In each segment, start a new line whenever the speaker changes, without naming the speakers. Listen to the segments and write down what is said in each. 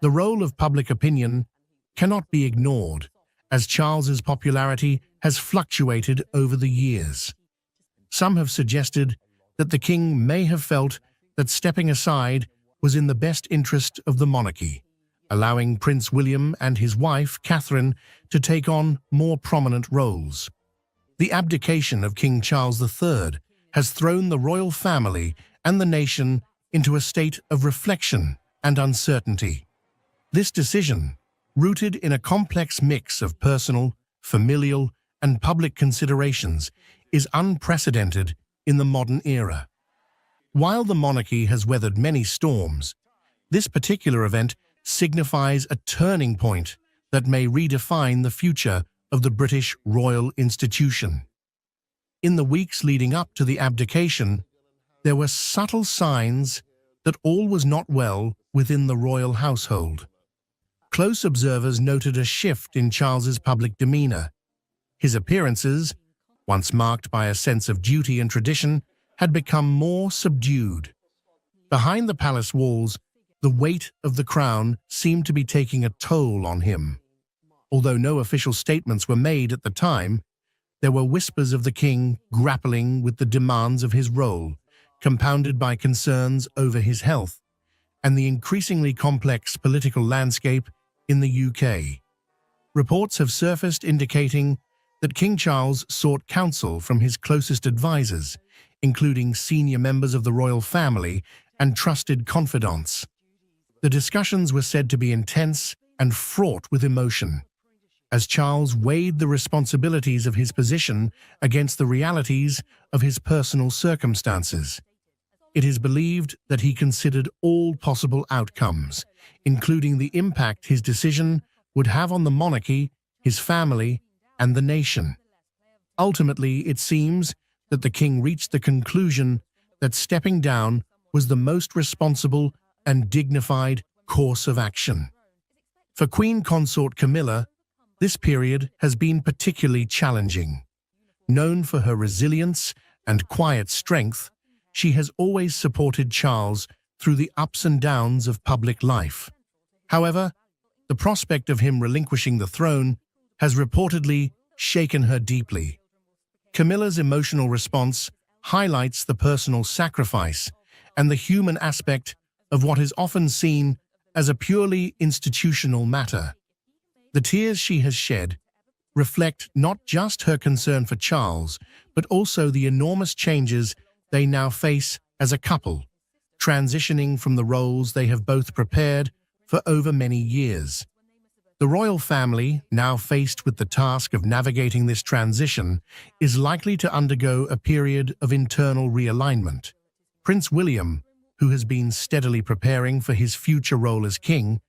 The role of public opinion cannot be ignored, as Charles's popularity has fluctuated over the years. Some have suggested that the king may have felt that stepping aside was in the best interest of the monarchy, allowing Prince William and his wife, Catherine, to take on more prominent roles. The abdication of King Charles III has thrown the royal family and the nation into a state of reflection and uncertainty. This decision, rooted in a complex mix of personal, familial, and public considerations, is unprecedented in the modern era. While the monarchy has weathered many storms, this particular event signifies a turning point that may redefine the future of the British royal institution. In the weeks leading up to the abdication, there were subtle signs that all was not well within the royal household. Close observers noted a shift in Charles's public demeanor. His appearances, once marked by a sense of duty and tradition, had become more subdued. Behind the palace walls, the weight of the crown seemed to be taking a toll on him. Although no official statements were made at the time, there were whispers of the king grappling with the demands of his role, compounded by concerns over his health and the increasingly complex political landscape in the UK. Reports have surfaced indicating that King Charles sought counsel from his closest advisors, including senior members of the royal family and trusted confidants. The discussions were said to be intense and fraught with emotion, as Charles weighed the responsibilities of his position against the realities of his personal circumstances. It is believed that he considered all possible outcomes, including the impact his decision would have on the monarchy, his family, and the nation. Ultimately, it seems that the king reached the conclusion that stepping down was the most responsible and dignified course of action. For Queen Consort Camilla, this period has been particularly challenging. Known for her resilience and quiet strength, she has always supported Charles through the ups and downs of public life. However, the prospect of him relinquishing the throne has reportedly shaken her deeply. Camilla's emotional response highlights the personal sacrifice and the human aspect of what is often seen as a purely institutional matter. The tears she has shed reflect not just her concern for Charles, but also the enormous changes they now face as a couple, transitioning from the roles they have both prepared for over many years. The royal family, now faced with the task of navigating this transition, is likely to undergo a period of internal realignment. Prince William, who has been steadily preparing for his future role as king,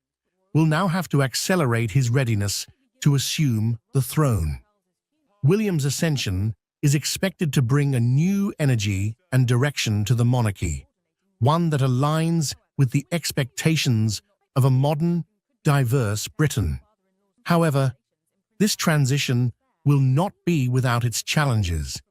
will now have to accelerate his readiness to assume the throne. William's ascension is expected to bring a new energy and direction to the monarchy, one that aligns with the expectations of a modern, diverse Britain. However, this transition will not be without its challenges.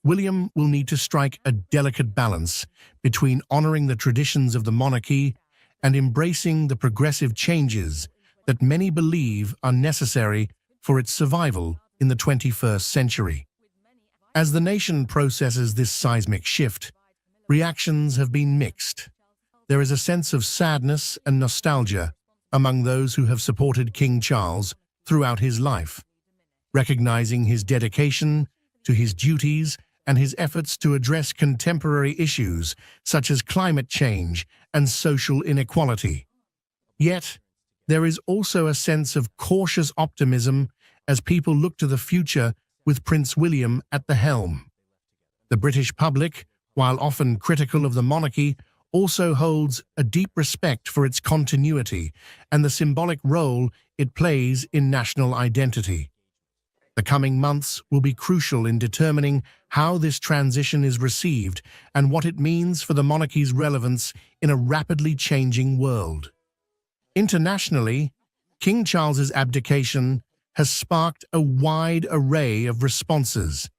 William will need to strike a delicate balance between honoring the traditions of the monarchy and embracing the progressive changes that many believe are necessary for its survival in the 21st century. As the nation processes this seismic shift, reactions have been mixed. There is a sense of sadness and nostalgia among those who have supported King Charles throughout his life, recognizing his dedication to his duties and his efforts to address contemporary issues such as climate change and social inequality. Yet, there is also a sense of cautious optimism as people look to the future with Prince William at the helm. The British public, while often critical of the monarchy, also holds a deep respect for its continuity and the symbolic role it plays in national identity. The coming months will be crucial in determining how this transition is received and what it means for the monarchy's relevance in a rapidly changing world. Internationally, King Charles's abdication has sparked a wide array of responses.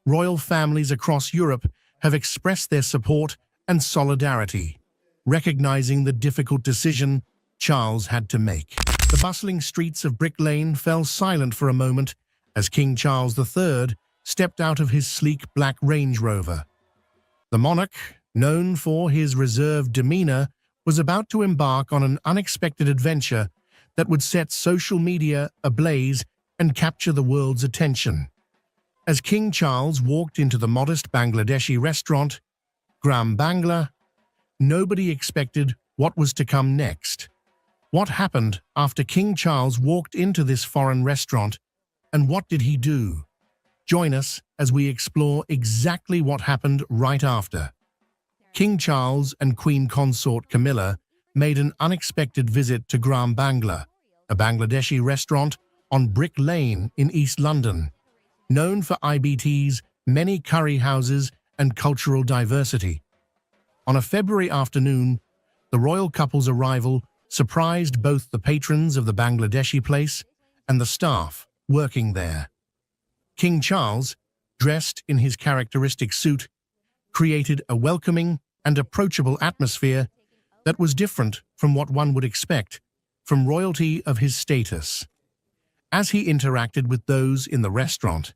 Royal families across Europe have expressed their support and solidarity, recognizing the difficult decision Charles had to make. The bustling streets of Brick Lane fell silent for a moment as King Charles III stepped out of his sleek black Range Rover. The monarch, known for his reserved demeanor, was about to embark on an unexpected adventure that would set social media ablaze and capture the world's attention. As King Charles walked into the modest Bangladeshi restaurant, Gram Bangla, nobody expected what was to come next. What happened after King Charles walked into this foreign restaurant, and what did he do? Join us as we explore exactly what happened right after. King Charles and Queen Consort Camilla made an unexpected visit to Gram Bangla, a Bangladeshi restaurant on Brick Lane in East London, known for IBT's many curry houses and cultural diversity. On a February afternoon, the royal couple's arrival surprised both the patrons of the Bangladeshi place and the staff working there. King Charles, dressed in his characteristic suit, created a welcoming and approachable atmosphere that was different from what one would expect from royalty of his status. As he interacted with those in the restaurant,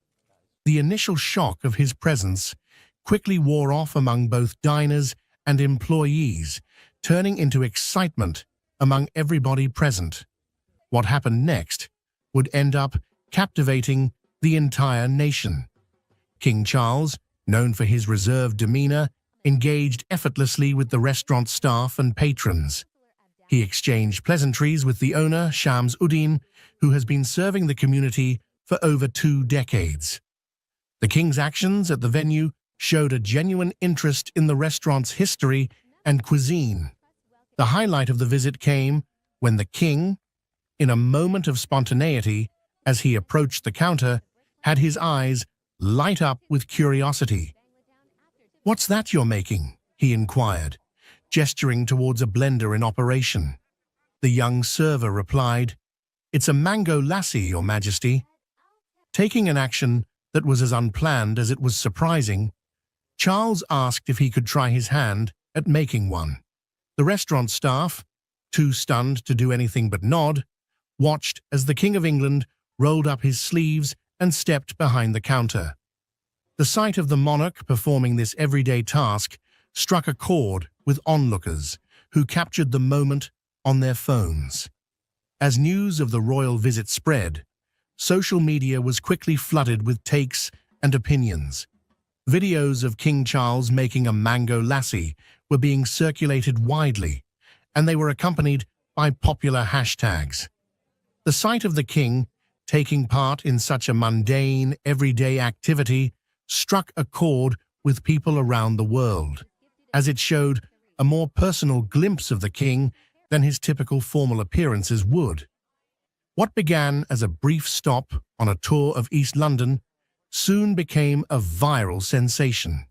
the initial shock of his presence quickly wore off among both diners and employees, turning into excitement among everybody present. What happened next would end up captivating the entire nation. King Charles, known for his reserved demeanor, engaged effortlessly with the restaurant staff and patrons. He exchanged pleasantries with the owner, Shams Uddin, who has been serving the community for over 2 decades. The king's actions at the venue showed a genuine interest in the restaurant's history and cuisine. The highlight of the visit came when the king, in a moment of spontaneity, as he approached the counter, had his eyes light up with curiosity. "What's that you're making?" he inquired, gesturing towards a blender in operation. The young server replied, "It's a mango lassi, Your Majesty." Taking an action that was as unplanned as it was surprising, Charles asked if he could try his hand at making one. The restaurant staff, too stunned to do anything but nod, watched as the King of England rolled up his sleeves and stepped behind the counter. The sight of the monarch performing this everyday task struck a chord with onlookers who captured the moment on their phones. As news of the royal visit spread, social media was quickly flooded with takes and opinions. Videos of King Charles making a mango lassi were being circulated widely, and they were accompanied by popular hashtags. The sight of the king taking part in such a mundane, everyday activity struck a chord with people around the world, as it showed a more personal glimpse of the king than his typical formal appearances would. What began as a brief stop on a tour of East London soon became a viral sensation.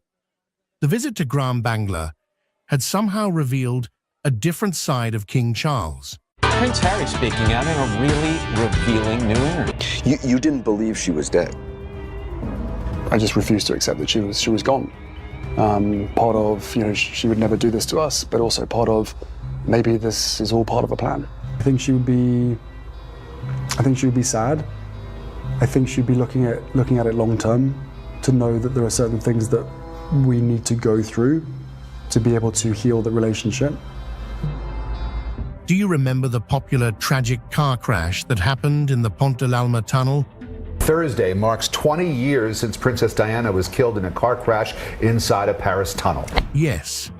The visit to Gram Bangla had somehow revealed a different side of King Charles.
Prince Harry speaking out in a really revealing new interview.
You didn't believe she was dead?
I just refused to accept that she was gone. Part of, she would never do this to us, but also part of, maybe this is all part of a plan. I think she would be sad. I think she'd be looking at it long term, to know that there are certain things that we need to go through to be able to heal the relationship.
Do you remember the popular tragic car crash that happened in the Pont de l'Alma tunnel?
Thursday marks 20 years since Princess Diana was killed in a car crash inside a Paris tunnel.
Yes,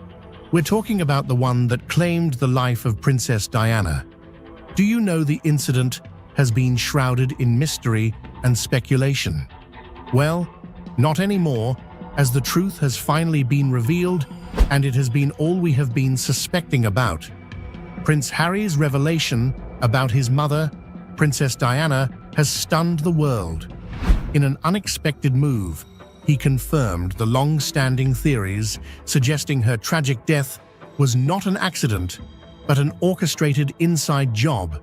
we're talking about the one that claimed the life of Princess Diana. Do you know the incident has been shrouded in mystery and speculation? Well, not anymore, as the truth has finally been revealed, and it has been all we have been suspecting about. Prince Harry's revelation about his mother, Princess Diana, has stunned the world. In an unexpected move, he confirmed the long-standing theories suggesting her tragic death was not an accident, but an orchestrated inside job.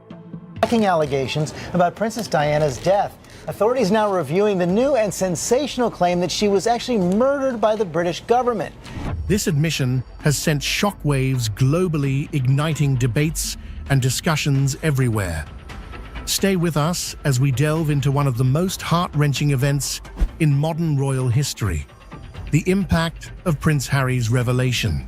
Shocking allegations about Princess Diana's death. Authorities now reviewing the new and sensational claim that she was actually murdered by the British government.
This admission has sent shockwaves globally, igniting debates and discussions everywhere. Stay with us as we delve into one of the most heart-wrenching events in modern royal history: the impact of Prince Harry's revelation.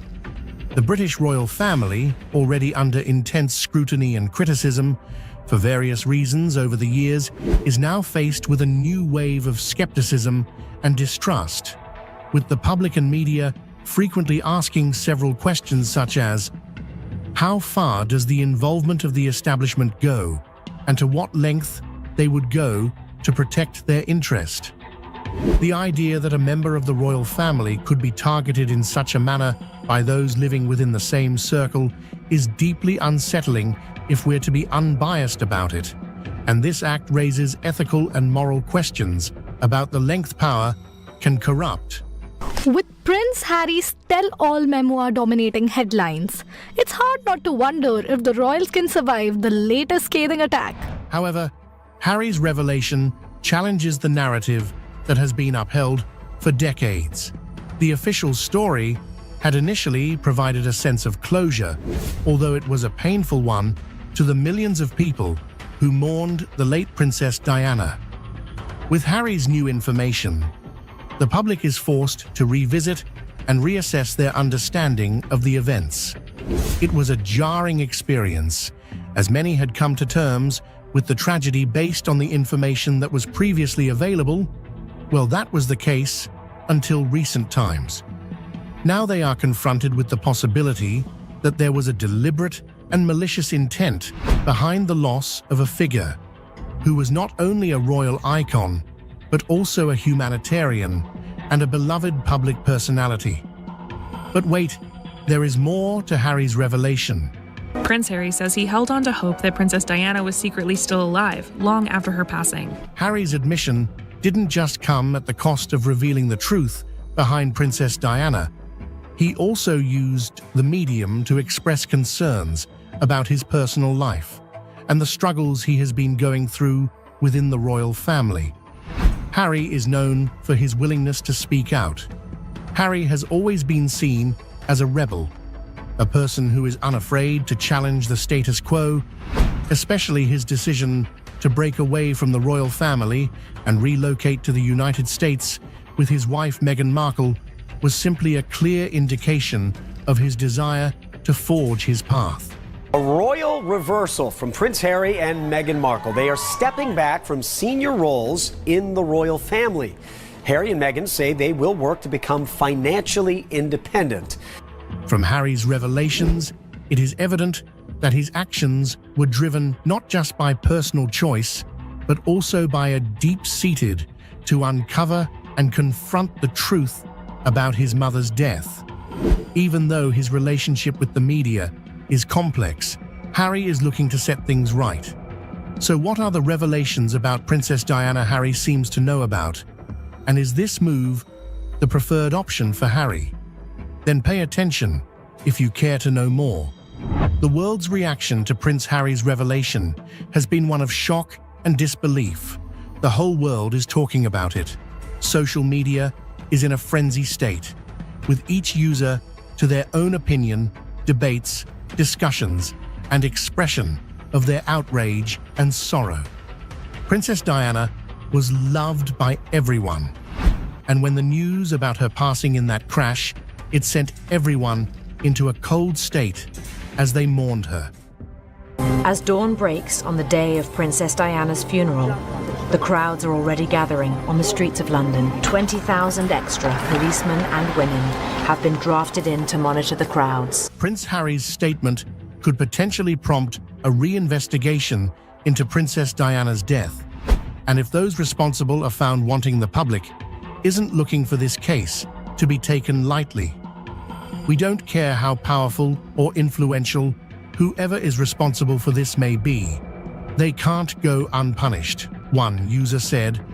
The British royal family, already under intense scrutiny and criticism for various reasons over the years, is now faced with a new wave of skepticism and distrust, with the public and media frequently asking several questions such as, how far does the involvement of the establishment go, and to what length they would go to protect their interest? The idea that a member of the royal family could be targeted in such a manner by those living within the same circle is deeply unsettling if we're to be unbiased about it, and this act raises ethical and moral questions about the length power can corrupt.
With Prince Harry's tell-all memoir dominating headlines, it's hard not to wonder if the royals can survive the latest scathing attack.
However, Harry's revelation challenges the narrative that has been upheld for decades. The official story had initially provided a sense of closure, although it was a painful one to the millions of people who mourned the late Princess Diana. With Harry's new information, the public is forced to revisit and reassess their understanding of the events. It was a jarring experience, as many had come to terms with the tragedy based on the information that was previously available. Well, that was the case until recent times. Now they are confronted with the possibility that there was a deliberate and malicious intent behind the loss of a figure who was not only a royal icon, but also a humanitarian and a beloved public personality. But wait, there is more to Harry's revelation.
Prince Harry says he held on to hope that Princess Diana was secretly still alive, long after her passing.
Harry's admission didn't just come at the cost of revealing the truth behind Princess Diana. He also used the medium to express concerns about his personal life and the struggles he has been going through within the royal family. Harry is known for his willingness to speak out. Harry has always been seen as a rebel, a person who is unafraid to challenge the status quo, especially his decision to break away from the royal family and relocate to the United States with his wife Meghan Markle was simply a clear indication of his desire to forge his path.
A royal reversal from Prince Harry and Meghan Markle. They are stepping back from senior roles in the royal family. Harry and Meghan say they will work to become financially independent.
From Harry's revelations, it is evident that his actions were driven not just by personal choice, but also by a deep-seated to uncover and confront the truth about his mother's death. Even though his relationship with the media is complex, Harry is looking to set things right. So what are the revelations about Princess Diana Harry seems to know about? And is this move the preferred option for Harry? Then pay attention if you care to know more. The world's reaction to Prince Harry's revelation has been one of shock and disbelief. The whole world is talking about it. Social media is in a frenzy state, with each user to their own opinion, debates, discussions, and expression of their outrage and sorrow. Princess Diana was loved by everyone, and when the news about her passing in that crash, it sent everyone into a cold state as they mourned her.
As dawn breaks on the day of Princess Diana's funeral, the crowds are already gathering on the streets of London. 20,000 extra policemen and women have been drafted in to monitor the crowds.
Prince Harry's statement could potentially prompt a reinvestigation into Princess Diana's death, and if those responsible are found wanting, the public isn't looking for this case to be taken lightly. We don't care how powerful or influential whoever is responsible for this may be. They can't go unpunished. One user said,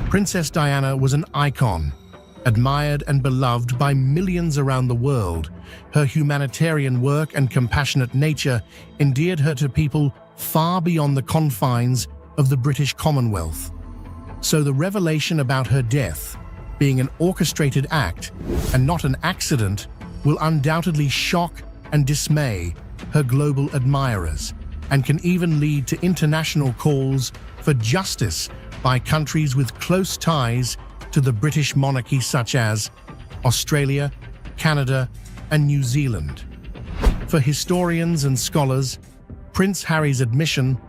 Princess Diana was an icon, admired and beloved by millions around the world. Her humanitarian work and compassionate nature endeared her to people far beyond the confines of the British Commonwealth. So the revelation about her death, being an orchestrated act and not an accident, will undoubtedly shock and dismay her global admirers. and can even lead to international calls for justice by countries with close ties to the British monarchy, such as Australia, Canada, and New Zealand. For historians and scholars, Prince Harry's admission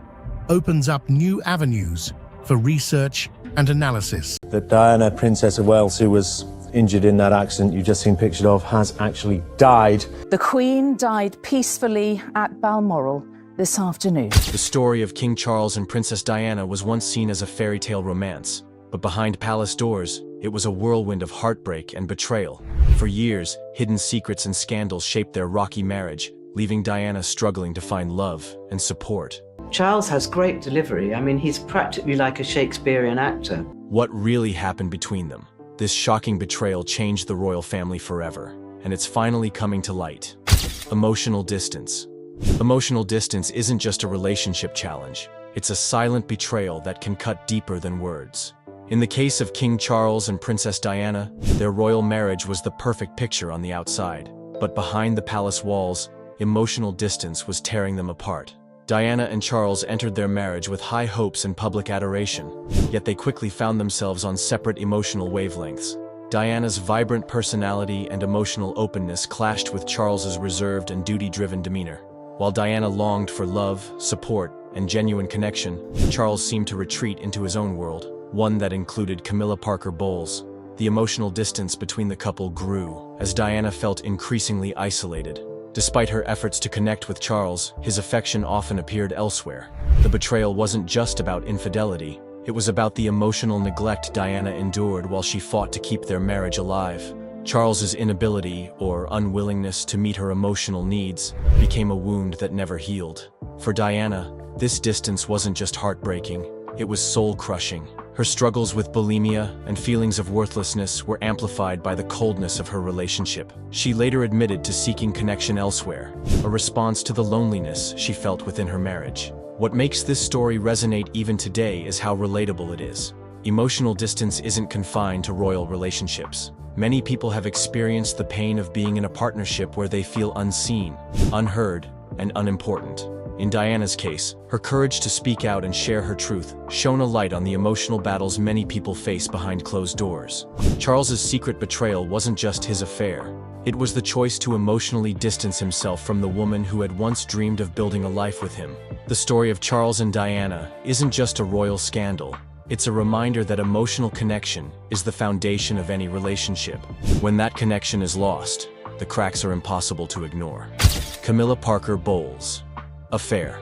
opens up new avenues for research and analysis.
That Diana, Princess of Wales, who was injured in that accident you've just seen pictured of, has actually died.
The Queen died peacefully at Balmoral this afternoon.
The story of King Charles and Princess Diana was once seen as a fairy tale romance, but behind palace doors, it was a whirlwind of heartbreak and betrayal. For years, hidden secrets and scandals shaped their rocky marriage, leaving Diana struggling to find love and support.
Charles has great delivery. I mean, he's practically like a Shakespearean actor.
What really happened between them? This shocking betrayal changed the royal family forever, and it's finally coming to light. Emotional distance. Emotional distance isn't just a relationship challenge. It's a silent betrayal that can cut deeper than words. In the case of King Charles and Princess Diana, their royal marriage was the perfect picture on the outside. But behind the palace walls, emotional distance was tearing them apart. Diana and Charles entered their marriage with high hopes and public adoration, yet they quickly found themselves on separate emotional wavelengths. Diana's vibrant personality and emotional openness clashed with Charles's reserved and duty-driven demeanor. While Diana longed for love, support, and genuine connection, Charles seemed to retreat into his own world, one that included Camilla Parker Bowles. The emotional distance between the couple grew, as Diana felt increasingly isolated. Despite her efforts to connect with Charles, his affection often appeared elsewhere. The betrayal wasn't just about infidelity, it was about the emotional neglect Diana endured while she fought to keep their marriage alive. Charles's inability, or unwillingness to meet her emotional needs, became a wound that never healed. For Diana, this distance wasn't just heartbreaking, it was soul-crushing. Her struggles with bulimia and feelings of worthlessness were amplified by the coldness of her relationship. She later admitted to seeking connection elsewhere, a response to the loneliness she felt within her marriage. What makes this story resonate even today is how relatable it is. Emotional distance isn't confined to royal relationships. Many people have experienced the pain of being in a partnership where they feel unseen, unheard, and unimportant. In Diana's case, her courage to speak out and share her truth shone a light on the emotional battles many people face behind closed doors. Charles's secret betrayal wasn't just his affair. It was the choice to emotionally distance himself from the woman who had once dreamed of building a life with him. The story of Charles and Diana isn't just a royal scandal. It's a reminder that emotional connection is the foundation of any relationship. When that connection is lost, the cracks are impossible to ignore. Camilla Parker Bowles. Affair.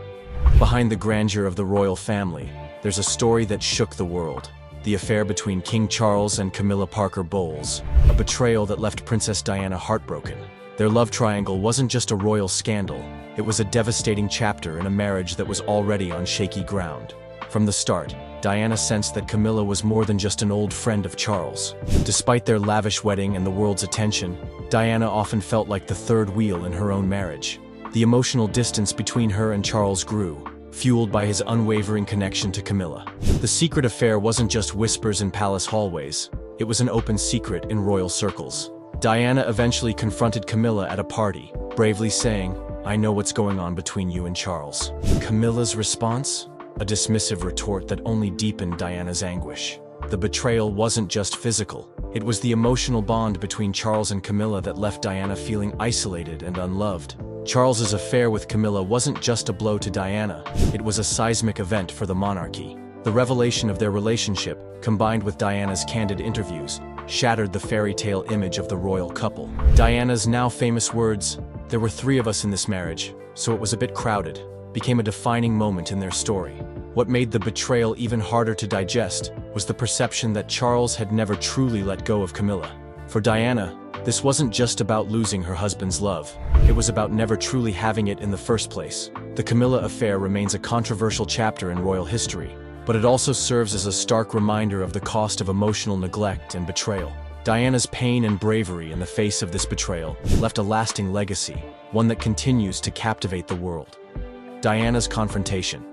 Behind the grandeur of the royal family, there's a story that shook the world. The affair between King Charles and Camilla Parker Bowles, a betrayal that left Princess Diana heartbroken. Their love triangle wasn't just a royal scandal, it was a devastating chapter in a marriage that was already on shaky ground. From the start, Diana sensed that Camilla was more than just an old friend of Charles. Despite their lavish wedding and the world's attention, Diana often felt like the third wheel in her own marriage. The emotional distance between her and Charles grew, fueled by his unwavering connection to Camilla. The secret affair wasn't just whispers in palace hallways, it was an open secret in royal circles. Diana eventually confronted Camilla at a party, bravely saying, "I know what's going on between you and Charles." Camilla's response? A dismissive retort that only deepened Diana's anguish. The betrayal wasn't just physical, it was the emotional bond between Charles and Camilla that left Diana feeling isolated and unloved. Charles's affair with Camilla wasn't just a blow to Diana, it was a seismic event for the monarchy. The revelation of their relationship, combined with Diana's candid interviews, shattered the fairy tale image of the royal couple. Diana's now famous words, "There were 3 of us in this marriage, so it was a bit crowded," became a defining moment in their story. What made the betrayal even harder to digest was the perception that Charles had never truly let go of Camilla. For Diana, this wasn't just about losing her husband's love. It was about never truly having it in the first place. The Camilla affair remains a controversial chapter in royal history, but it also serves as a stark reminder of the cost of emotional neglect and betrayal. Diana's pain and bravery in the face of this betrayal left a lasting legacy, one that continues to captivate the world. Diana's confrontation.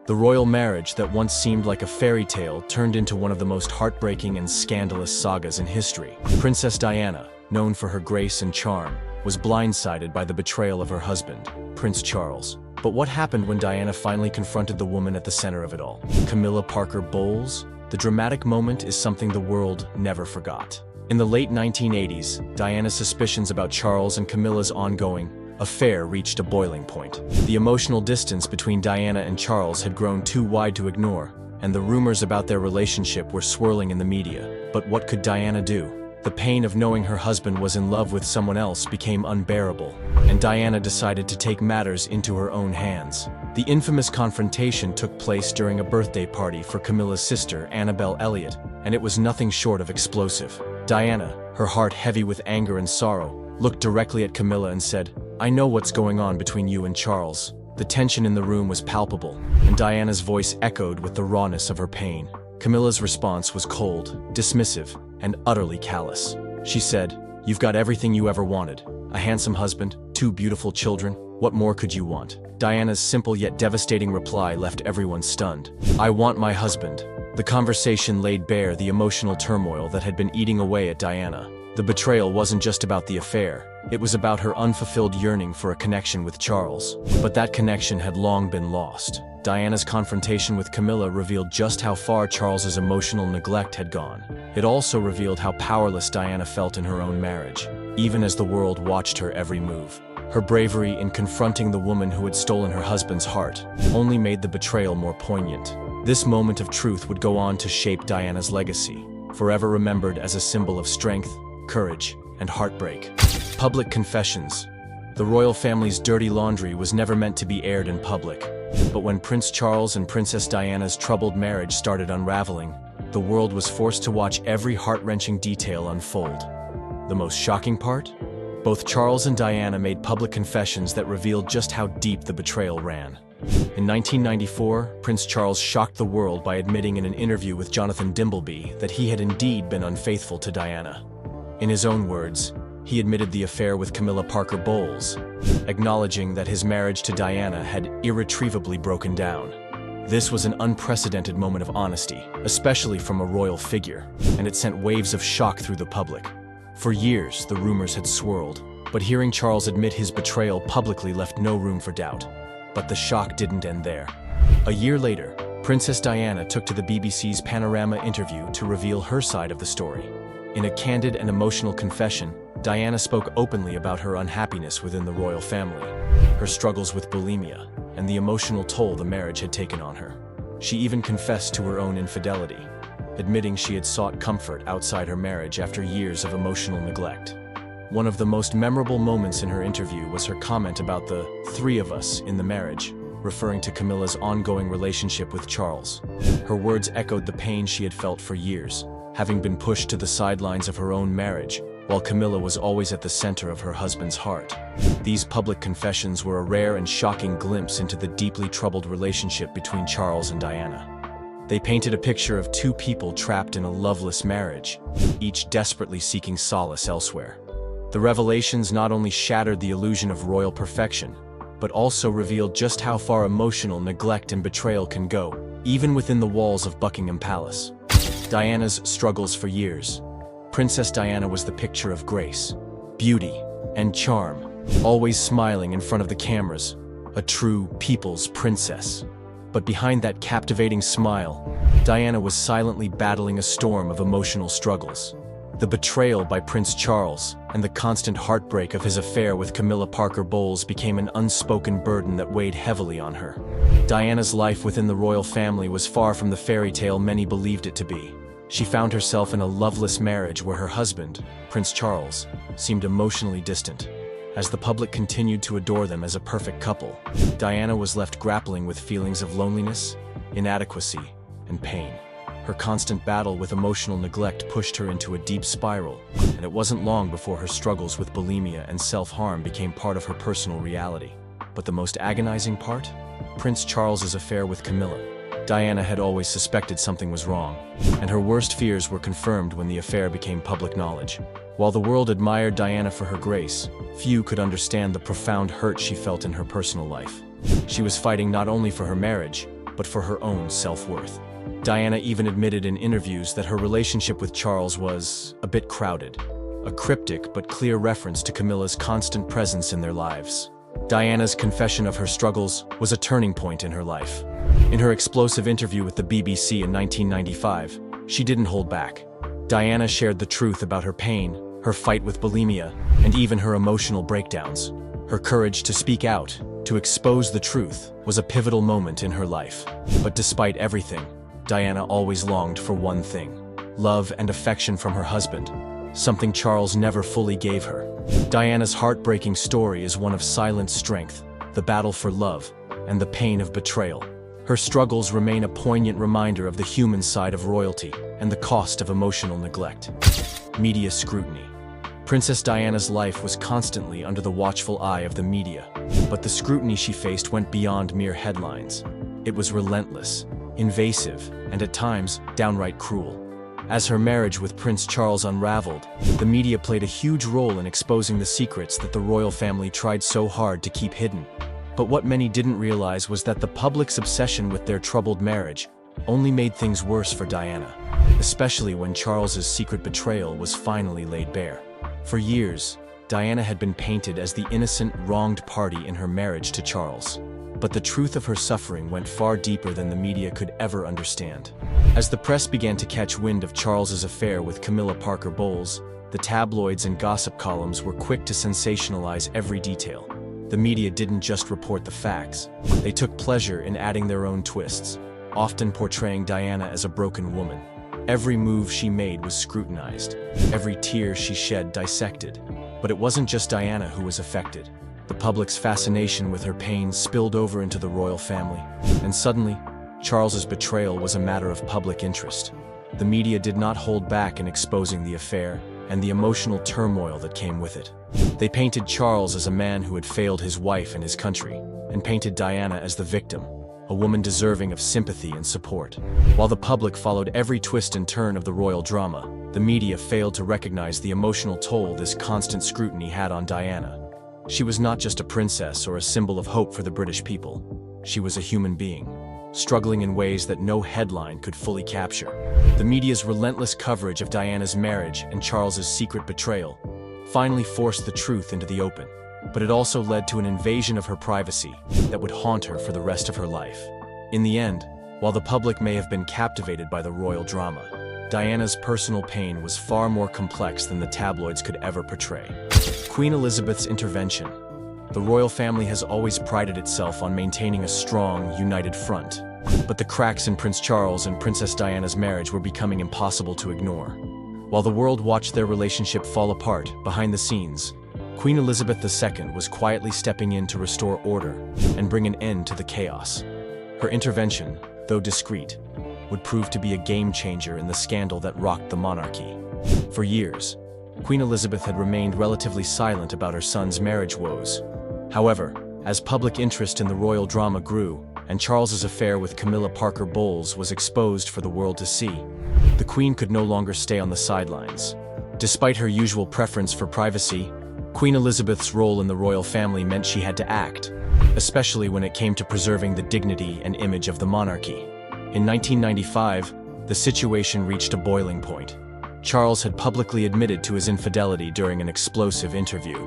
The royal marriage that once seemed like a fairy tale turned into one of the most heartbreaking and scandalous sagas in history. Princess Diana, known for her grace and charm, was blindsided by the betrayal of her husband, Prince Charles. But what happened when Diana finally confronted the woman at the center of it all? Camilla Parker Bowles? The dramatic moment is something the world never forgot. In the late 1980s, Diana's suspicions about Charles and Camilla's ongoing affair reached a boiling point. The emotional distance between Diana and Charles had grown too wide to ignore, and the rumors about their relationship were swirling in the media. But what could Diana do? The pain of knowing her husband was in love with someone else became unbearable, and Diana decided to take matters into her own hands. The infamous confrontation took place during a birthday party for Camilla's sister, Annabelle Elliott, and it was nothing short of explosive. Diana, her heart heavy with anger and sorrow, looked directly at Camilla and said, "I know what's going on between you and Charles." The tension in the room was palpable, and Diana's voice echoed with the rawness of her pain. Camilla's response was cold, dismissive, and utterly callous. She said, "You've got everything you ever wanted. A handsome husband, 2 beautiful children. What more could you want?" Diana's simple yet devastating reply left everyone stunned. "I want my husband." The conversation laid bare the emotional turmoil that had been eating away at Diana. The betrayal wasn't just about the affair. It was about her unfulfilled yearning for a connection with Charles. But that connection had long been lost. Diana's confrontation with Camilla revealed just how far Charles's emotional neglect had gone. It also revealed how powerless Diana felt in her own marriage, even as the world watched her every move. Her bravery in confronting the woman who had stolen her husband's heart only made the betrayal more poignant. This moment of truth would go on to shape Diana's legacy, forever remembered as a symbol of strength, courage, and heartbreak. Public confessions. The royal family's dirty laundry was never meant to be aired in public. But when Prince Charles and Princess Diana's troubled marriage started unraveling, the world was forced to watch every heart-wrenching detail unfold. The most shocking part? Both Charles and Diana made public confessions that revealed just how deep the betrayal ran. In 1994, Prince Charles shocked the world by admitting in an interview with Jonathan Dimbleby that he had indeed been unfaithful to Diana. In his own words, he admitted the affair with Camilla Parker Bowles, acknowledging that his marriage to Diana had irretrievably broken down. This was an unprecedented moment of honesty, especially from a royal figure, and it sent waves of shock through the public. For years, the rumors had swirled, but hearing Charles admit his betrayal publicly left no room for doubt. But the shock didn't end there. A year later, Princess Diana took to the BBC's Panorama interview to reveal her side of the story. In a candid and emotional confession, Diana spoke openly about her unhappiness within the royal family, her struggles with bulimia, and the emotional toll the marriage had taken on her. She even confessed to her own infidelity, admitting she had sought comfort outside her marriage after years of emotional neglect. One of the most memorable moments in her interview was her comment about the 3 of us in the marriage, referring to Camilla's ongoing relationship with Charles. Her words echoed the pain she had felt for years, having been pushed to the sidelines of her own marriage, while Camilla was always at the center of her husband's heart. These public confessions were a rare and shocking glimpse into the deeply troubled relationship between Charles and Diana. They painted a picture of 2 people trapped in a loveless marriage, each desperately seeking solace elsewhere. The revelations not only shattered the illusion of royal perfection, but also revealed just how far emotional neglect and betrayal can go, even within the walls of Buckingham Palace. Diana's struggles for years. Princess Diana was the picture of grace, beauty, and charm, always smiling in front of the cameras, a true people's princess. But behind that captivating smile, Diana was silently battling a storm of emotional struggles. The betrayal by Prince Charles and the constant heartbreak of his affair with Camilla Parker Bowles became an unspoken burden that weighed heavily on her. Diana's life within the royal family was far from the fairy tale many believed it to be. She found herself in a loveless marriage where her husband, Prince Charles, seemed emotionally distant. As the public continued to adore them as a perfect couple, Diana was left grappling with feelings of loneliness, inadequacy, and pain. Her constant battle with emotional neglect pushed her into a deep spiral, and it wasn't long before her struggles with bulimia and self-harm became part of her personal reality. But the most agonizing part? Prince Charles's affair with Camilla. Diana had always suspected something was wrong, and her worst fears were confirmed when the affair became public knowledge. While the world admired Diana for her grace, few could understand the profound hurt she felt in her personal life. She was fighting not only for her marriage, but for her own self-worth. Diana even admitted in interviews that her relationship with Charles was a bit crowded, a cryptic but clear reference to Camilla's constant presence in their lives. Diana's confession of her struggles was a turning point in her life. In her explosive interview with the BBC in 1995, she didn't hold back. Diana shared the truth about her pain, her fight with bulimia, and even her emotional breakdowns. Her courage to speak out, to expose the truth, was a pivotal moment in her life. But despite everything, Diana always longed for one thing: love and affection from her husband, something Charles never fully gave her. Diana's heartbreaking story is one of silent strength, the battle for love, and the pain of betrayal. Her struggles remain a poignant reminder of the human side of royalty and the cost of emotional neglect. Media scrutiny. Princess Diana's life was constantly under the watchful eye of the media, but the scrutiny she faced went beyond mere headlines. It was relentless, invasive, and at times, downright cruel. As her marriage with Prince Charles unraveled, the media played a huge role in exposing the secrets that the royal family tried so hard to keep hidden. But what many didn't realize was that the public's obsession with their troubled marriage only made things worse for Diana, especially when Charles's secret betrayal was finally laid bare. For years, Diana had been painted as the innocent, wronged party in her marriage to Charles. But the truth of her suffering went far deeper than the media could ever understand. As the press began to catch wind of Charles's affair with Camilla Parker Bowles, the tabloids and gossip columns were quick to sensationalize every detail. The media didn't just report the facts, they took pleasure in adding their own twists, often portraying Diana as a broken woman. Every move she made was scrutinized, every tear she shed dissected. But it wasn't just Diana who was affected. The public's fascination with her pain spilled over into the royal family, and suddenly, Charles's betrayal was a matter of public interest. The media did not hold back in exposing the affair and the emotional turmoil that came with it. They painted Charles as a man who had failed his wife and his country, and painted Diana as the victim, a woman deserving of sympathy and support. While the public followed every twist and turn of the royal drama, the media failed to recognize the emotional toll this constant scrutiny had on Diana. She was not just a princess or a symbol of hope for the British people. She was a human being, struggling in ways that no headline could fully capture. The media's relentless coverage of Diana's marriage and Charles's secret betrayal finally forced the truth into the open, but it also led to an invasion of her privacy that would haunt her for the rest of her life. In the end, while the public may have been captivated by the royal drama, Diana's personal pain was far more complex than the tabloids could ever portray. Queen Elizabeth's intervention. The royal family has always prided itself on maintaining a strong, united front. But the cracks in Prince Charles and Princess Diana's marriage were becoming impossible to ignore. While the world watched their relationship fall apart behind the scenes, Queen Elizabeth II was quietly stepping in to restore order and bring an end to the chaos. Her intervention, though discreet, would prove to be a game-changer in the scandal that rocked the monarchy. For years, Queen Elizabeth had remained relatively silent about her son's marriage woes. However, as public interest in the royal drama grew, and Charles's affair with Camilla Parker Bowles was exposed for the world to see, the Queen could no longer stay on the sidelines. Despite her usual preference for privacy, Queen Elizabeth's role in the royal family meant she had to act, especially when it came to preserving the dignity and image of the monarchy. In 1995, the situation reached a boiling point. Charles had publicly admitted to his infidelity during an explosive interview,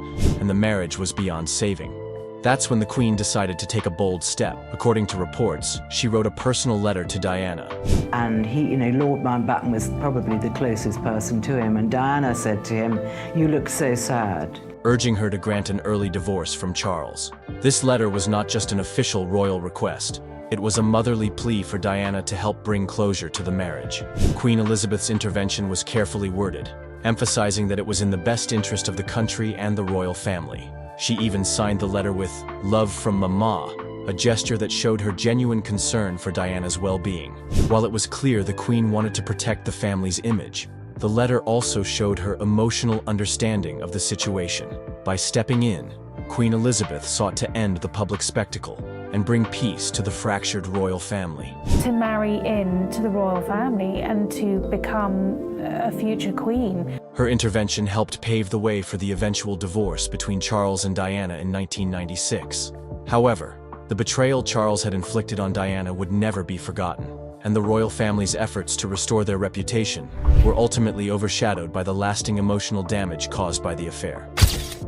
and the marriage was beyond saving. That's when the Queen decided to take a bold step. According to reports, she wrote a personal letter to Diana.
And he, Lord Mountbatten was probably the closest person to him, and Diana said to him, "You look so sad,"
urging her to grant an early divorce from Charles. This letter was not just an official royal request. It was a motherly plea for Diana to help bring closure to the marriage. Queen Elizabeth's intervention was carefully worded, emphasizing that it was in the best interest of the country and the royal family. She even signed the letter with "Love from Mama," a gesture that showed her genuine concern for Diana's well-being. While it was clear the Queen wanted to protect the family's image, the letter also showed her emotional understanding of the situation. By stepping in, Queen Elizabeth sought to end the public spectacle and bring peace to the fractured royal family.
To marry into the royal family and to become a future queen.
Her intervention helped pave the way for the eventual divorce between Charles and Diana in 1996. However, the betrayal Charles had inflicted on Diana would never be forgotten, and the royal family's efforts to restore their reputation were ultimately overshadowed by the lasting emotional damage caused by the affair.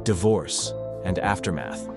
Divorce and aftermath.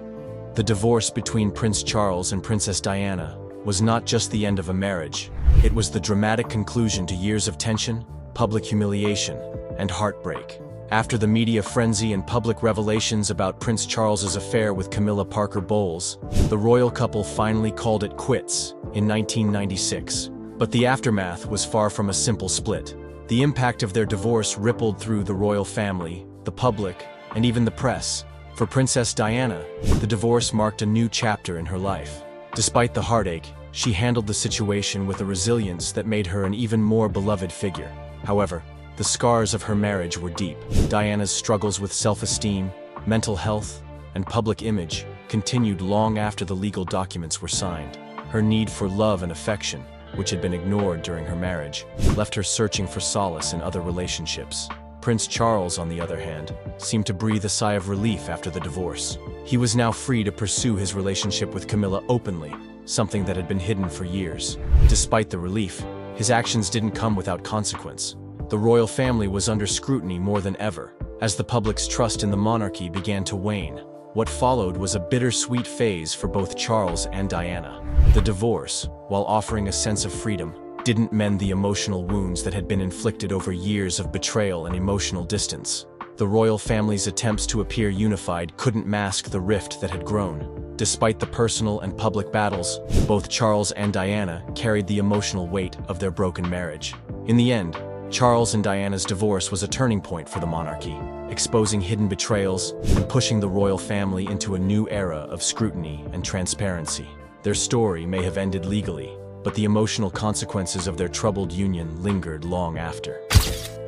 The divorce between Prince Charles and Princess Diana was not just the end of a marriage. It was the dramatic conclusion to years of tension, public humiliation, and heartbreak. After the media frenzy and public revelations about Prince Charles's affair with Camilla Parker Bowles, the royal couple finally called it quits in 1996. But the aftermath was far from a simple split. The impact of their divorce rippled through the royal family, the public, and even the press. For Princess Diana, the divorce marked a new chapter in her life. Despite the heartache, she handled the situation with a resilience that made her an even more beloved figure. However, the scars of her marriage were deep. Diana's struggles with self-esteem, mental health, and public image continued long after the legal documents were signed. Her need for love and affection, which had been ignored during her marriage, left her searching for solace in other relationships. Prince Charles, on the other hand, seemed to breathe a sigh of relief after the divorce. He was now free to pursue his relationship with Camilla openly, something that had been hidden for years. Despite the relief, his actions didn't come without consequence. The royal family was under scrutiny more than ever, as the public's trust in the monarchy began to wane. What followed was a bittersweet phase for both Charles and Diana. The divorce, while offering a sense of freedom, didn't mend the emotional wounds that had been inflicted over years of betrayal and emotional distance. The royal family's attempts to appear unified couldn't mask the rift that had grown. Despite the personal and public battles, both Charles and Diana carried the emotional weight of their broken marriage. In the end, Charles and Diana's divorce was a turning point for the monarchy, exposing hidden betrayals and pushing the royal family into a new era of scrutiny and transparency. Their story may have ended legally, but the emotional consequences of their troubled union lingered long after.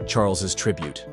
Charles's tribute.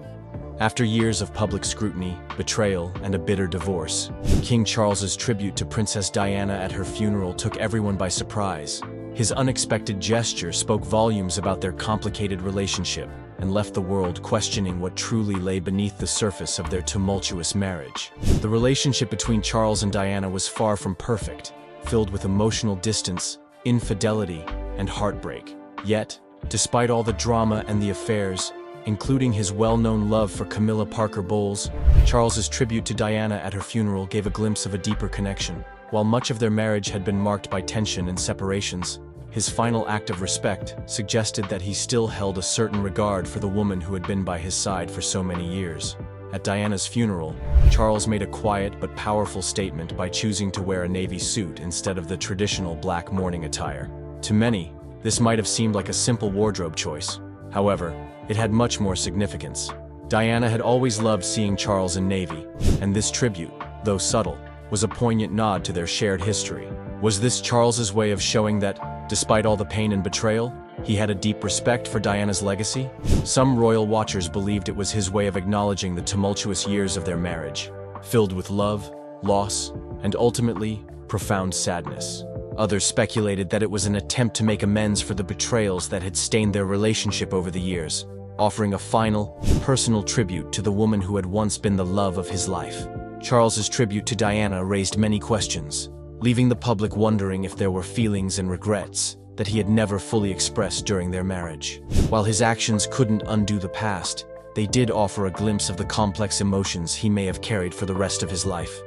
After years of public scrutiny, betrayal, and a bitter divorce, King Charles's tribute to Princess Diana at her funeral took everyone by surprise. His unexpected gesture spoke volumes about their complicated relationship and left the world questioning what truly lay beneath the surface of their tumultuous marriage. The relationship between Charles and Diana was far from perfect, filled with emotional distance, infidelity, and heartbreak. Yet, despite all the drama and the affairs, including his well-known love for Camilla Parker Bowles, Charles's tribute to Diana at her funeral gave a glimpse of a deeper connection. While much of their marriage had been marked by tension and separations, his final act of respect suggested that he still held a certain regard for the woman who had been by his side for so many years. At Diana's funeral, Charles made a quiet but powerful statement by choosing to wear a navy suit instead of the traditional black mourning attire. To many, this might have seemed like a simple wardrobe choice. However, it had much more significance. Diana had always loved seeing Charles in navy, and this tribute, though subtle, was a poignant nod to their shared history. Was this Charles's way of showing that, despite all the pain and betrayal, he had a deep respect for Diana's legacy? Some royal watchers believed it was his way of acknowledging the tumultuous years of their marriage, filled with love, loss, and ultimately, profound sadness. Others speculated that it was an attempt to make amends for the betrayals that had stained their relationship over the years, offering a final, personal tribute to the woman who had once been the love of his life. Charles's tribute to Diana raised many questions, leaving the public wondering if there were feelings and regrets that he had never fully expressed during their marriage. While his actions couldn't undo the past, they did offer a glimpse of the complex emotions he may have carried for the rest of his life.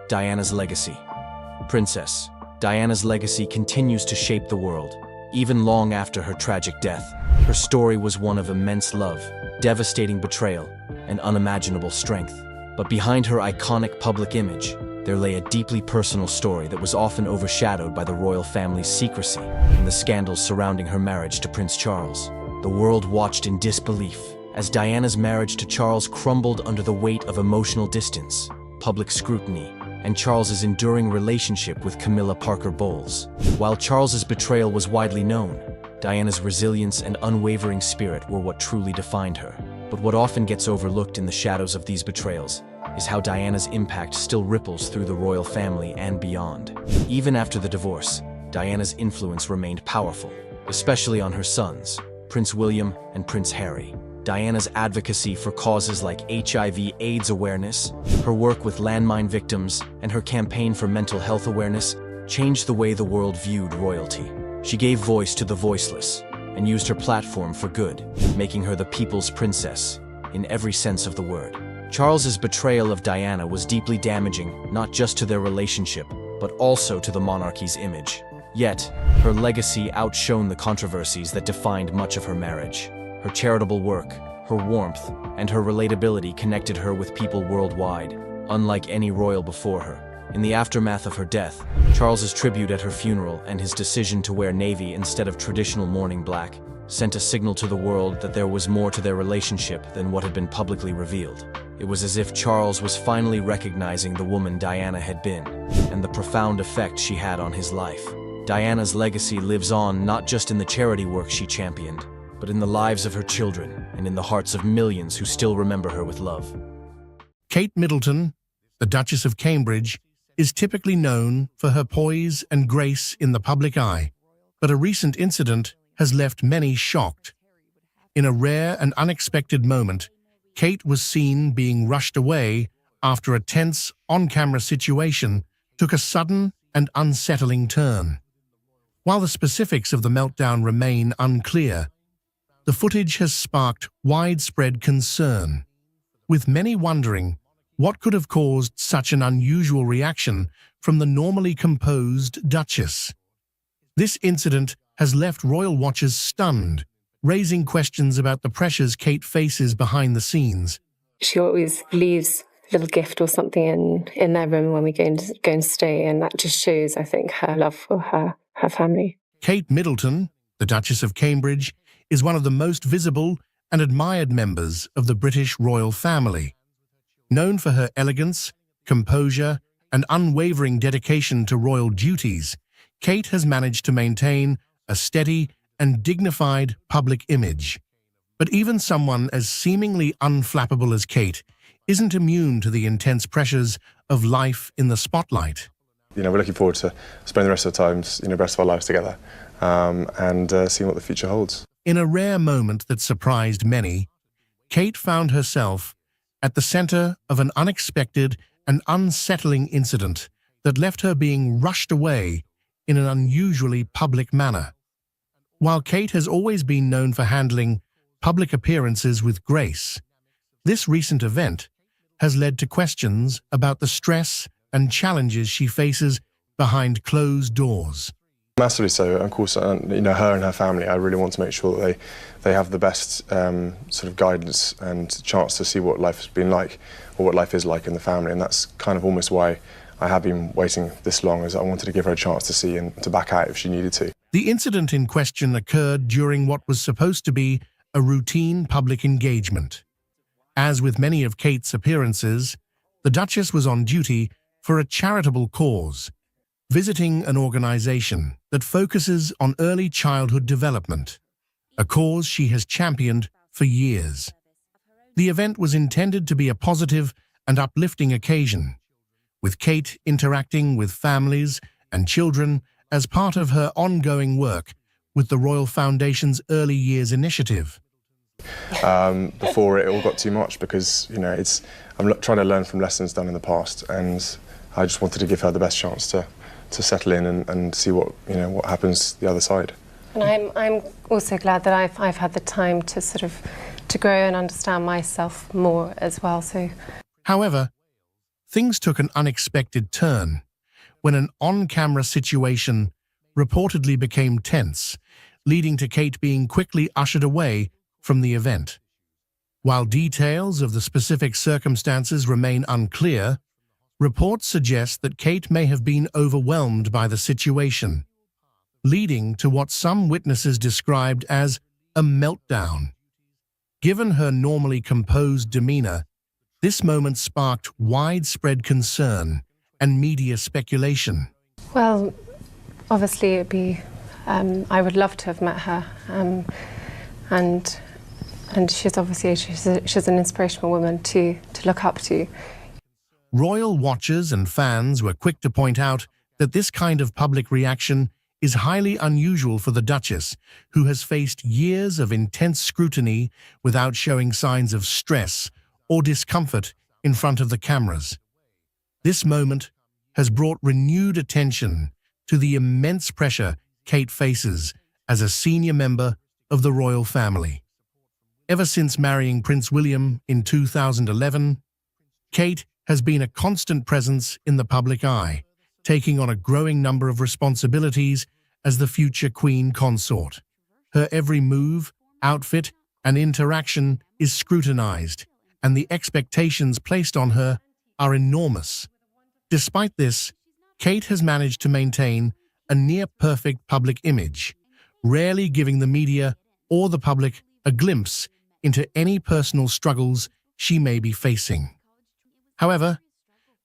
Diana's legacy. Princess Diana's legacy continues to shape the world. Even long after her tragic death, her story was one of immense love, devastating betrayal, and unimaginable strength. But behind her iconic public image, there lay a deeply personal story that was often overshadowed by the royal family's secrecy and the scandals surrounding her marriage to Prince Charles. The world watched in disbelief as Diana's marriage to Charles crumbled under the weight of emotional distance, public scrutiny, and Charles's enduring relationship with Camilla Parker Bowles. While Charles's betrayal was widely known, Diana's resilience and unwavering spirit were what truly defined her. But what often gets overlooked in the shadows of these betrayals is how Diana's impact still ripples through the royal family and beyond. Even after the divorce, Diana's influence remained powerful, especially on her sons, Prince William and Prince Harry. Diana's advocacy for causes like HIV/AIDS awareness, her work with landmine victims, and her campaign for mental health awareness changed the way the world viewed royalty. She gave voice to the voiceless and used her platform for good, making her the people's princess in every sense of the word. Charles's betrayal of Diana was deeply damaging, not just to their relationship, but also to the monarchy's image. Yet, her legacy outshone the controversies that defined much of her marriage. Her charitable work, her warmth, and her relatability connected her with people worldwide, unlike any royal before her. In the aftermath of her death, Charles's tribute at her funeral and his decision to wear navy instead of traditional mourning black sent a signal to the world that there was more to their relationship than what had been publicly revealed. It was as if Charles was finally recognizing the woman Diana had been, and the profound effect she had on his life. Diana's legacy lives on not just in the charity work she championed, but in the lives of her children and in the hearts of millions who still remember her with love.
Kate Middleton, the Duchess of Cambridge, is typically known for her poise and grace in the public eye, but a recent incident has left many shocked. In a rare and unexpected moment, Kate was seen being rushed away after a tense, on-camera situation took a sudden and unsettling turn. While the specifics of the meltdown remain unclear, the footage has sparked widespread concern, with many wondering what could have caused such an unusual reaction from the normally composed Duchess. This incident has left royal watchers stunned, raising questions about the pressures Kate faces behind the scenes.
She always leaves a little gift or something in their room when we go and stay, and that just shows, I think, her love for her family.
Kate Middleton, the Duchess of Cambridge, is one of the most visible and admired members of the British royal family. Known for her elegance, composure, and unwavering dedication to royal duties, Kate has managed to maintain a steady and dignified public image. But even someone as seemingly unflappable as Kate isn't immune to the intense pressures of life in the spotlight.
We're looking forward to spending the rest of the rest of our lives together, and seeing what the future holds.
In a rare moment that surprised many, Kate found herself at the center of an unexpected and unsettling incident that left her being rushed away in an unusually public manner. While Kate has always been known for handling public appearances with grace, this recent event has led to questions about the stress and challenges she faces behind closed doors.
Massively so. Of course, her and her family, I really want to make sure that they have the best sort of guidance and chance to see what life has been like, or what life is like in the family, and that's kind of almost why I have been waiting this long, as I wanted to give her a chance to see and to back out if she needed to.
The incident in question occurred during what was supposed to be a routine public engagement. As with many of Kate's appearances, the Duchess was on duty for a charitable cause, visiting an organization that focuses on early childhood development, a cause she has championed for years. The event was intended to be a positive and uplifting occasion, with Kate interacting with families and children as part of her ongoing work with the Royal Foundation's Early Years Initiative.
Before it all got too much, because I'm trying to learn from lessons done in the past, and I just wanted to give her the best chance to settle in and see what happens the other side.
And I'm also glad that I've had the time to to grow and understand myself more as well. So,
however, things took an unexpected turn when an on-camera situation reportedly became tense, leading to Kate being quickly ushered away from the event. While details of the specific circumstances remain unclear, reports suggest that Kate may have been overwhelmed by the situation, leading to what some witnesses described as a meltdown. Given her normally composed demeanor, this moment sparked widespread concern and media speculation.
well, obviously it'd be, I would love to have met her, and she's obviously, she's an inspirational woman to look up to.
Royal watchers and fans were quick to point out that this kind of public reaction is highly unusual for the Duchess, who has faced years of intense scrutiny without showing signs of stress or discomfort in front of the cameras. This moment has brought renewed attention to the immense pressure Kate faces as a senior member of the royal family. Ever since marrying Prince William in 2011, Kate has been a constant presence in the public eye, taking on a growing number of responsibilities as the future queen consort. Her every move, outfit, and interaction is scrutinized, and the expectations placed on her are enormous. Despite this, Kate has managed to maintain a near-perfect public image, rarely giving the media or the public a glimpse into any personal struggles she may be facing. However,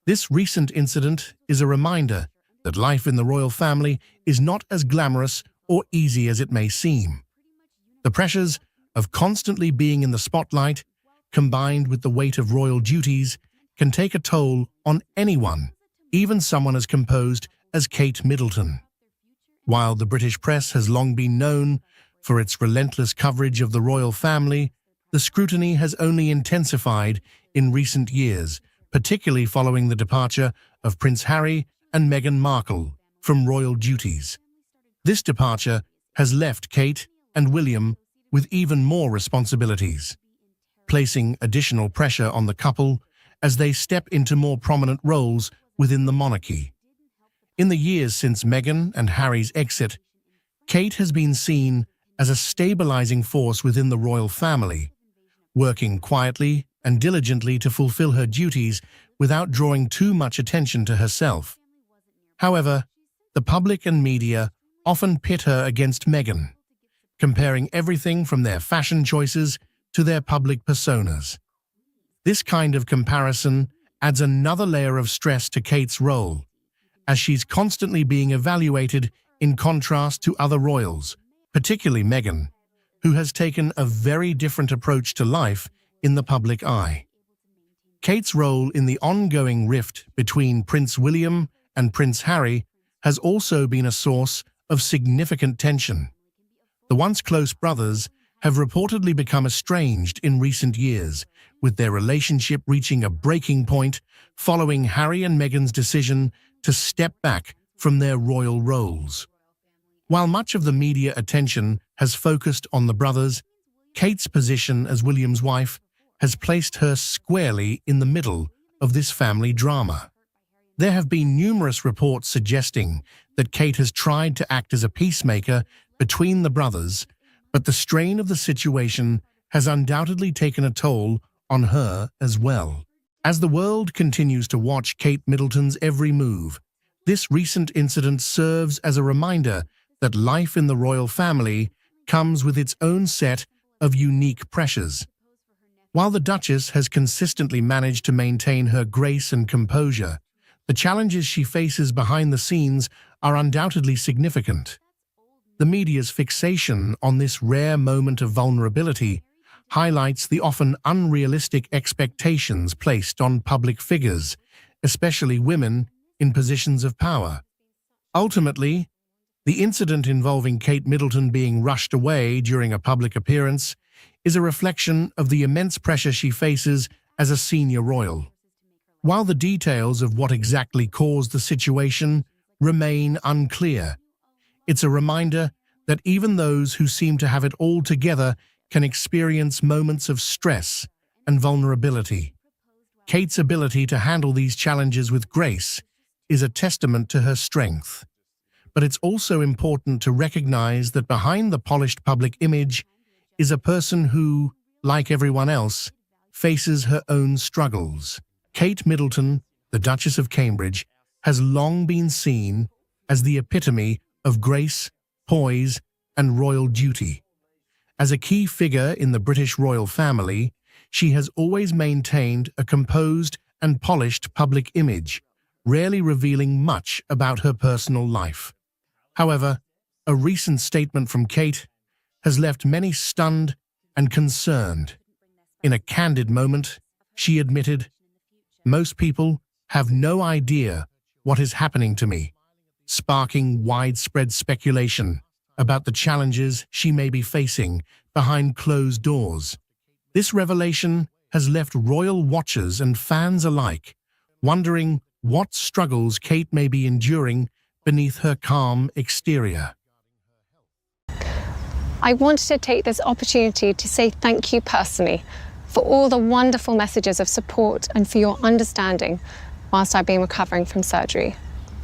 this recent incident is a reminder that life in the royal family is not as glamorous or easy as it may seem. The pressures of constantly being in the spotlight, combined with the weight of royal duties, can take a toll on anyone, even someone as composed as Kate Middleton. While the British press has long been known for its relentless coverage of the royal family, the scrutiny has only intensified in recent years, particularly following the departure of Prince Harry and Meghan Markle from royal duties. This departure has left Kate and William with even more responsibilities, placing additional pressure on the couple as they step into more prominent roles within the monarchy. In the years since Meghan and Harry's exit, Kate has been seen as a stabilizing force within the royal family, working quietly and diligently to fulfill her duties without drawing too much attention to herself. However, the public and media often pit her against Meghan, comparing everything from their fashion choices to their public personas. This kind of comparison adds another layer of stress to Kate's role, as she's constantly being evaluated in contrast to other royals, particularly Meghan, who has taken a very different approach to life in the public eye. Kate's role in the ongoing rift between Prince William and Prince Harry has also been a source of significant tension. The once close brothers have reportedly become estranged in recent years, with their relationship reaching a breaking point following Harry and Meghan's decision to step back from their royal roles. While much of the media attention has focused on the brothers, Kate's position as William's wife has placed her squarely in the middle of this family drama. There have been numerous reports suggesting that Kate has tried to act as a peacemaker between the brothers, but the strain of the situation has undoubtedly taken a toll on her as well. As the world continues to watch Kate Middleton's every move, this recent incident serves as a reminder that life in the royal family comes with its own set of unique pressures. While the Duchess has consistently managed to maintain her grace and composure, the challenges she faces behind the scenes are undoubtedly significant. The media's fixation on this rare moment of vulnerability highlights the often unrealistic expectations placed on public figures, especially women in positions of power. Ultimately, the incident involving Kate Middleton being rushed away during a public appearance is a reflection of the immense pressure she faces as a senior royal. While the details of what exactly caused the situation remain unclear, it's a reminder that even those who seem to have it all together can experience moments of stress and vulnerability. Kate's ability to handle these challenges with grace is a testament to her strength. But it's also important to recognize that behind the polished public image is a person who, like everyone else, faces her own struggles. Kate Middleton, the Duchess of Cambridge, has long been seen as the epitome of grace, poise, and royal duty. As a key figure in the British royal family, she has always maintained a composed and polished public image, rarely revealing much about her personal life. However, a recent statement from Kate has left many stunned and concerned. In a candid moment, she admitted, "Most people have no idea what is happening to me," sparking widespread speculation about the challenges she may be facing behind closed doors. This revelation has left royal watchers and fans alike wondering what struggles Kate may be enduring beneath her calm exterior.
I wanted to take this opportunity to say thank you personally for all the wonderful messages of support and for your understanding whilst I've been recovering from surgery.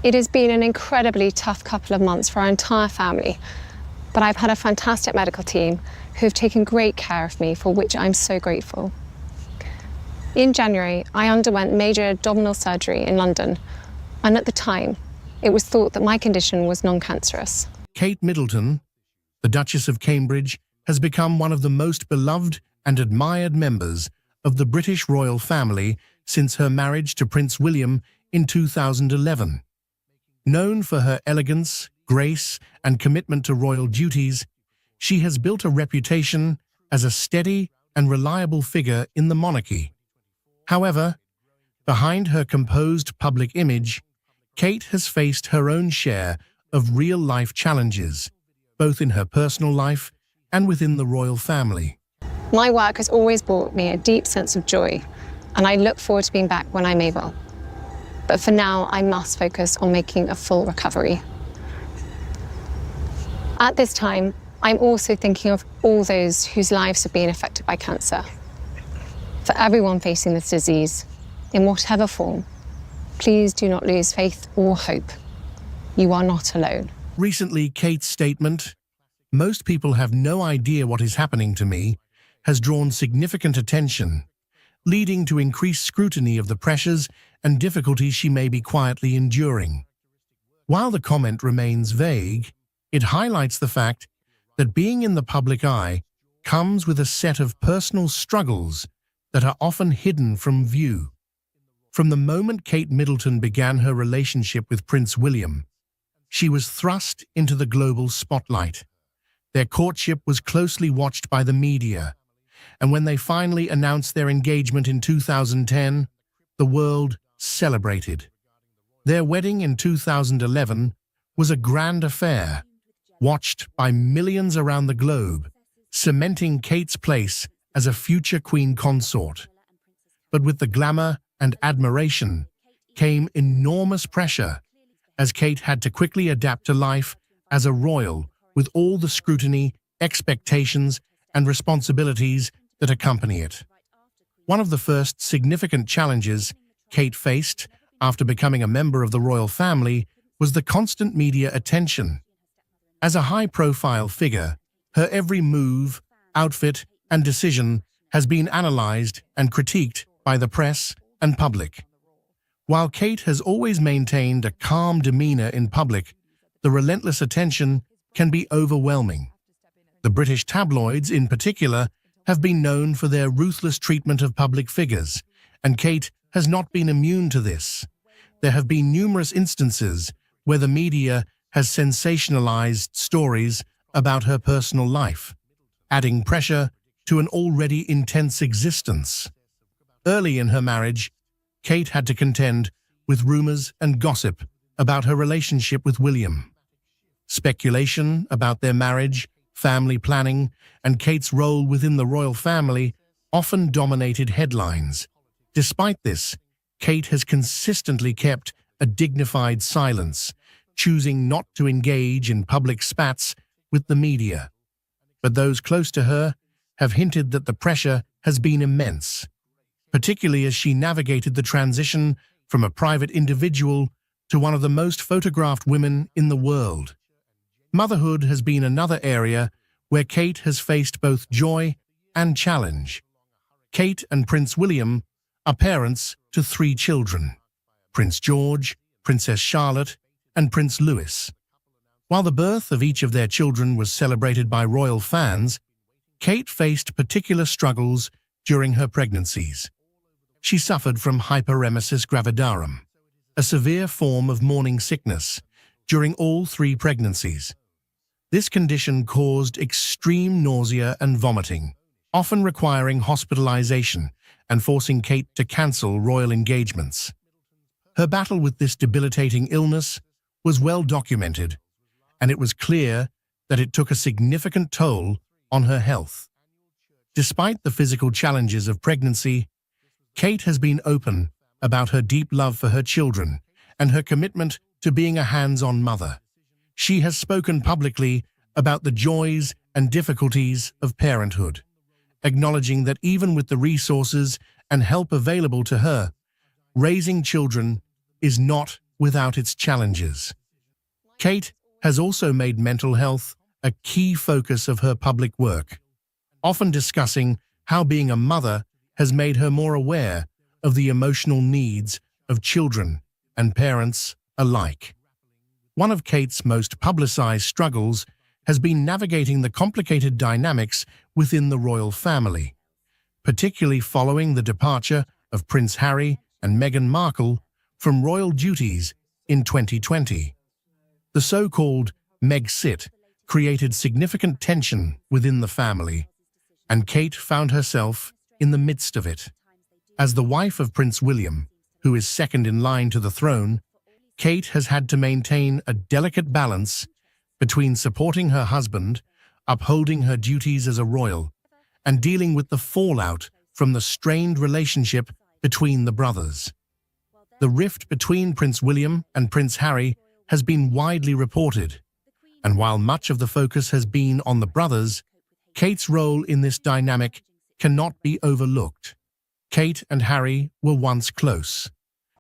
It has been an incredibly tough couple of months for our entire family, but I've had a fantastic medical team who have taken great care of me, for which I'm so grateful. In January, I underwent major abdominal surgery in London, and at the time, it was thought that my condition was non-cancerous.
Kate Middleton, the Duchess of Cambridge, has become one of the most beloved and admired members of the British royal family since her marriage to Prince William in 2011. Known for her elegance, grace, and commitment to royal duties, she has built a reputation as a steady and reliable figure in the monarchy. However, behind her composed public image, Kate has faced her own share of real-life challenges, both in her personal life and within the royal family.
My work has always brought me a deep sense of joy, and I look forward to being back when I'm able. But for now, I must focus on making a full recovery. At this time, I'm also thinking of all those whose lives have been affected by cancer. For everyone facing this disease, in whatever form, please do not lose faith or hope. You are not alone.
Recently, Kate's statement, "Most people have no idea what is happening to me," has drawn significant attention, leading to increased scrutiny of the pressures and difficulties she may be quietly enduring. While the comment remains vague, it highlights the fact that being in the public eye comes with a set of personal struggles that are often hidden from view. From the moment Kate Middleton began her relationship with Prince William, she was thrust into the global spotlight. Their courtship was closely watched by the media, and when they finally announced their engagement in 2010, the world celebrated. Their wedding in 2011 was a grand affair, watched by millions around the globe, cementing Kate's place as a future queen consort. But with the glamour and admiration came enormous pressure, as Kate had to quickly adapt to life as a royal with all the scrutiny, expectations, and responsibilities that accompany it. One of the first significant challenges Kate faced after becoming a member of the royal family was the constant media attention. As a high-profile figure, her every move, outfit, and decision has been analyzed and critiqued by the press and public. While Kate has always maintained a calm demeanor in public, the relentless attention can be overwhelming. The British tabloids, in particular, have been known for their ruthless treatment of public figures, and Kate has not been immune to this. There have been numerous instances where the media has sensationalized stories about her personal life, adding pressure to an already intense existence. Early in her marriage, Kate had to contend with rumors and gossip about her relationship with William. Speculation about their marriage, family planning, and Kate's role within the royal family often dominated headlines. Despite this, Kate has consistently kept a dignified silence, choosing not to engage in public spats with the media. But those close to her have hinted that the pressure has been immense, particularly as she navigated the transition from a private individual to one of the most photographed women in the world. Motherhood has been another area where Kate has faced both joy and challenge. Kate and Prince William are parents to 3 children: Prince George, Princess Charlotte, and Prince Louis. While the birth of each of their children was celebrated by royal fans, Kate faced particular struggles during her pregnancies. She suffered from hyperemesis gravidarum, a severe form of morning sickness, during all 3 pregnancies. This condition caused extreme nausea and vomiting, often requiring hospitalization and forcing Kate to cancel royal engagements. Her battle with this debilitating illness was well documented, and it was clear that it took a significant toll on her health. Despite the physical challenges of pregnancy, Kate has been open about her deep love for her children and her commitment to being a hands-on mother. She has spoken publicly about the joys and difficulties of parenthood, acknowledging that even with the resources and help available to her, raising children is not without its challenges. Kate has also made mental health a key focus of her public work, often discussing how being a mother has made her more aware of the emotional needs of children and parents alike. One of Kate's most publicized struggles has been navigating the complicated dynamics within the royal family, particularly following the departure of Prince Harry and Meghan Markle from royal duties in 2020. The so-called Meg-Sit created significant tension within the family, and Kate found herself in the midst of it. As the wife of Prince William, who is second in line to the throne, Kate has had to maintain a delicate balance between supporting her husband, upholding her duties as a royal, and dealing with the fallout from the strained relationship between the brothers. The rift between Prince William and Prince Harry has been widely reported, and while much of the focus has been on the brothers, Kate's role in this dynamic cannot be overlooked. Kate and Harry were once close,